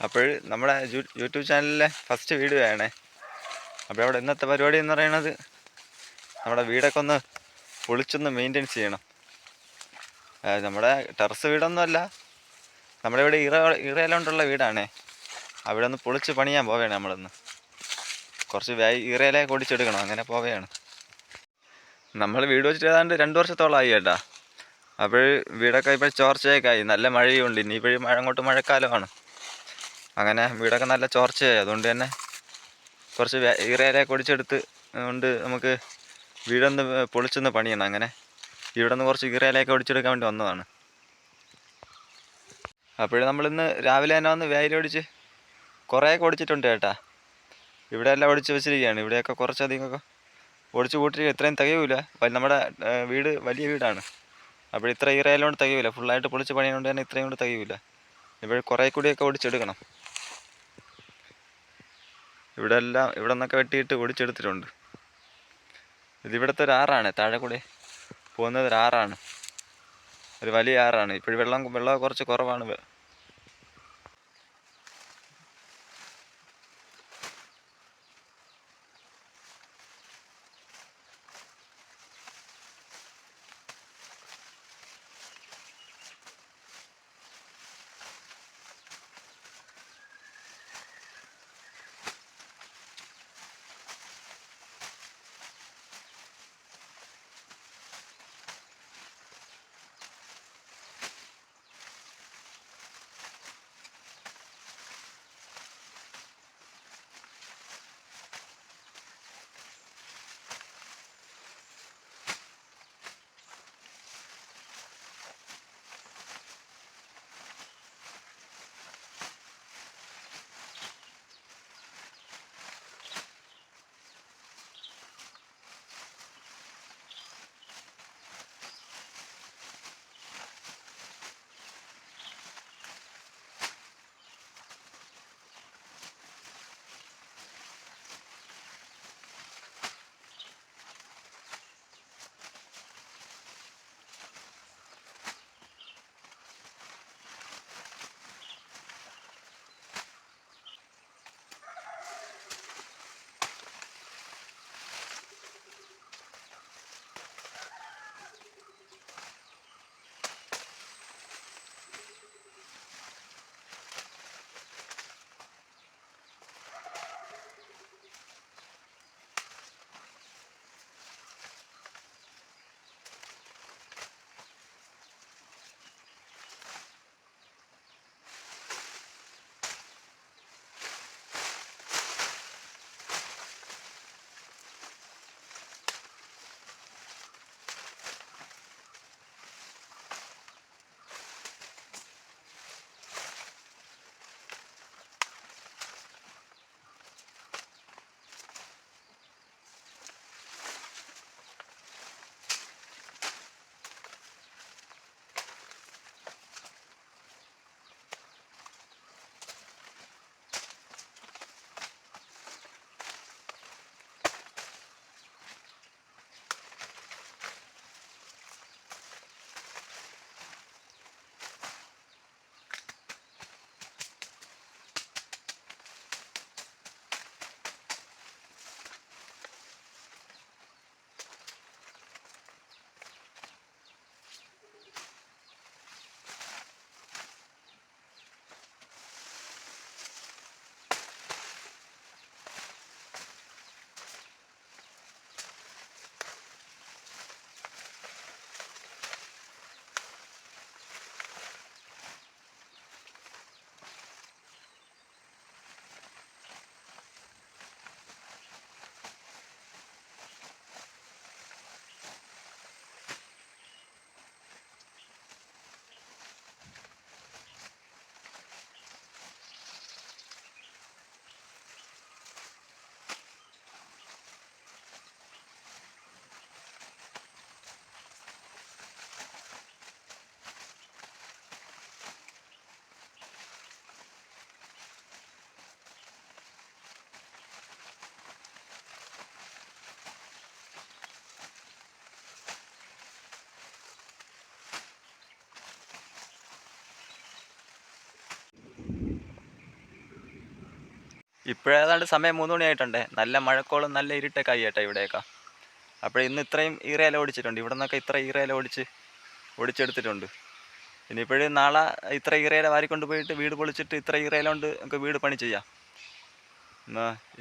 അപ്പോൾ നമ്മുടെ യൂട്യൂബ് ചാനലിലെ ഫസ്റ്റ് വീഡിയോ ആണേ. അപ്പോൾ അവിടെ ഇന്നത്തെ പരിപാടി എന്ന് പറയുന്നത് നമ്മുടെ വീടൊക്കെ ഒന്ന് പൊളിച്ചൊന്ന് മെയിൻറ്റെയിൻസ് ചെയ്യണം. നമ്മുടെ ടെറസ് വീടൊന്നുമല്ല, നമ്മുടെ ഇവിടെ ഇറയിലോണ്ടുള്ള വീടാണേ. അവിടെ ഒന്ന് പൊളിച്ച് പണിയാൻ പോവുകയാണ് നമ്മളൊന്ന്. കുറച്ച് ഇറയിലേക്ക് ഓടിച്ചെടുക്കണം, അങ്ങനെ പോവുകയാണ്. നമ്മൾ വീട് വെച്ചിട്ട് ഏതാണ്ട് 2 വർഷത്തോളമായി കേട്ടാ. അപ്പോൾ വീടൊക്കെ ഇപ്പോൾ ചോർച്ചയൊക്കെ ആയി, നല്ല മഴയും ഉണ്ട്. ഇനി ഇപ്പോഴും അങ്ങോട്ട് മഴക്കാലമാണ്. അങ്ങനെ വീടൊക്കെ നല്ല ചോർച്ചയായി. അതുകൊണ്ട് തന്നെ കുറച്ച് ഇറയിലേക്ക് ഓടിച്ചെടുത്ത് കൊണ്ട് നമുക്ക് വീടൊന്ന് പൊളിച്ചൊന്ന് പണിയണം. അങ്ങനെ ഇവിടെ നിന്ന് കുറച്ച് ഇറയിലേക്ക് ഓടിച്ചെടുക്കാൻ വേണ്ടി വന്നതാണ്. അപ്പോൾ നമ്മളിന്ന് രാവിലെ തന്നെ വന്ന് വേയിലൊടിച്ച് കുറേയൊക്കെ ഓടിച്ചിട്ടുണ്ട് കേട്ടാ. ഇവിടെ എല്ലാം ഓടിച്ച് വെച്ചിരിക്കുകയാണ്. ഇവിടെയൊക്കെ കുറച്ചധികമൊക്കെ ഓടിച്ച് കൂട്ടിരിക്കുക. ഇത്രയും തികയൂല, നമ്മുടെ വീട് വലിയ വീടാണ്. അപ്പോൾ ഇത്ര ഇറയിലോണ്ട് തികയൂല. ഫുള്ളായിട്ട് പൊളിച്ച് പണിയുകൊണ്ട് തന്നെ ഇത്രയും കൊണ്ട് തികയൂല. ഇപ്പോൾ കുറേ കൂടിയൊക്കെ ഓടിച്ചെടുക്കണം. ഇവിടെ നിന്നൊക്കെ വെട്ടിയിട്ട് ഓടിച്ചെടുത്തിട്ടുണ്ട്. ഇതിവിടുത്തെ ഒരു ആറാണ്, താഴെ കൂടെ പോകുന്നത് ഒരു ആറാണ്, ഒരു വലിയ ആറാണ്. ഇപ്പോഴും വെള്ളം കുറച്ച് കുറവാണ്. ഇപ്പോഴേതാണ്ട് സമയം 3 മണിയായിട്ടുണ്ടേ. നല്ല മഴക്കോളും നല്ല ഇരുട്ടൊക്കെ ആയി ചേട്ടാ ഇവിടെയൊക്കെ. അപ്പോൾ ഇന്ന് ഇത്രയും ഈറയില ഓടിച്ചിട്ടുണ്ട്. ഇവിടെ നിന്നൊക്കെ ഇത്ര ഈറയില ഓടിച്ചെടുത്തിട്ടുണ്ട്. ഇനിയിപ്പോഴും നാളെ ഇത്ര ഈറയില വാരിക്കൊണ്ട് പോയിട്ട് വീട് പൊളിച്ചിട്ട് ഇത്ര ഈറയില കൊണ്ട് നമുക്ക് വീട് പണി ചെയ്യാം.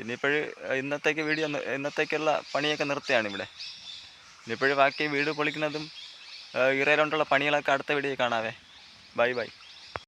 ഇനിയിപ്പോഴും ഇന്നത്തേക്കുള്ള പണിയൊക്കെ നിർത്തുകയാണ് ഇവിടെ. ഇനിയിപ്പോഴും ബാക്കി വീട് പൊളിക്കുന്നതും ഈറയില കൊണ്ടുള്ള പണികളൊക്കെ അടുത്ത വീഡിയോയിൽ കാണാവേ. Bye bye.